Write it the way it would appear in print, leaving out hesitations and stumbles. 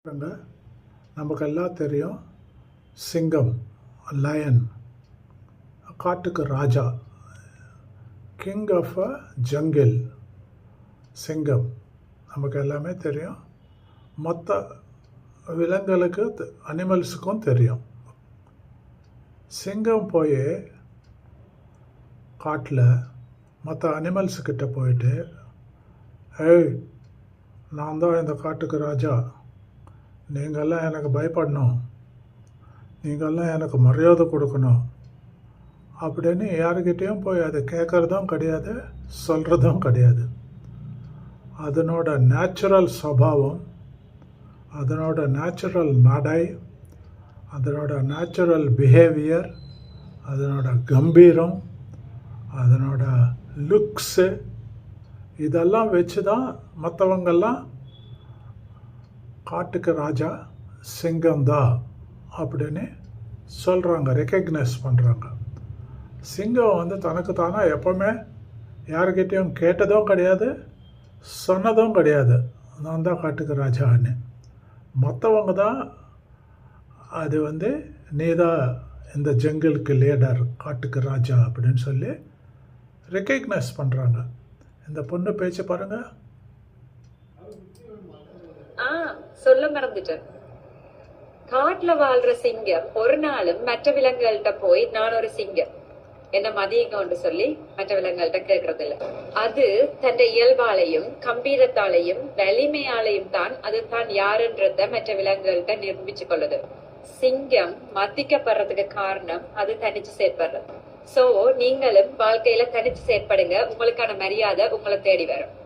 பாருங்க, நமக்கெல்லாம் தெரியும் சிங்கம், லயன், காட்டுக்கு ராஜா, கிங் ஆஃப் அ ஜங்கிள். சிங்கம் நமக்கு எல்லாமே தெரியும். மொத்த விலங்குகளுக்கு அனிமல்ஸுக்கும் தெரியும். சிங்கம் போய் காட்டில் மற்ற அனிமல்ஸுக்கிட்ட போயிட்டு, ஏய், நான் தான் இந்த காட்டுக்கு ராஜா, நீங்கள்லாம் எனக்கு பயப்படணும், நீங்கள்லாம் எனக்கு மரியாதை கொடுக்கணும் அப்படின்னு யாருக்கிட்டேயும் போய் அதை கேட்குறதும் கிடையாது, சொல்கிறதும் கிடையாது. அதனோட நேச்சுரல் சுபாவம், அதனோட நேச்சுரல் நடை, அதனோட நேச்சுரல் பிஹேவியர், அதனோட கம்பீரம், அதனோட லுக்ஸு, இதெல்லாம் வச்சு தான் மற்றவங்கெல்லாம் காட்டுக்கு ராஜா சிங்கம்தா அப்படின்னு சொல்கிறாங்க, ரெக்கக்னைஸ் பண்ணுறாங்க. சிங்கம் தனக்கு தானே எப்போவுமே யாருக்கிட்டேயும் கேட்டதும் கிடையாது, சொன்னதும் கிடையாது, நான் தான் காட்டுக்கு ராஜான்னு. மற்றவங்க தான் அது நீ தான் இந்த ஜங்கிளுக்கு லீடர், காட்டுக்கு ராஜா அப்படின்னு சொல்லி ரெக்கக்னைஸ் பண்ணுறாங்க. இந்த பொண்ணு பேச்சு பாருங்கள். சொல்ல மறந்துட்டேன். காட்டுல வாழ்ற சிங்கம் ஒரு நாளும் மற்ற விலங்குகள்கிட்ட போய் நான் ஒரு சிங்கம் என்ன மதியங்க சொல்லி மற்ற விலங்குகள்கிட்ட கேட்கறது இல்ல. அது தன் இயல்பாலையும் கம்பீரத்தாலையும் வலிமையாலையும் தான் அது தான் யாருன்றத மற்ற விலங்குகள்கிட்ட நிரூபிச்சு கொள்ளுது. சிங்கம் மதிக்கப்படுறதுக்கு காரணம் அது தனிச்சு செயற்படுறது. சோ நீங்களும் வாழ்க்கையில தனிச்சு செயற்படுங்க, உங்களுக்கான மரியாதை உங்களை தேடி வரும்.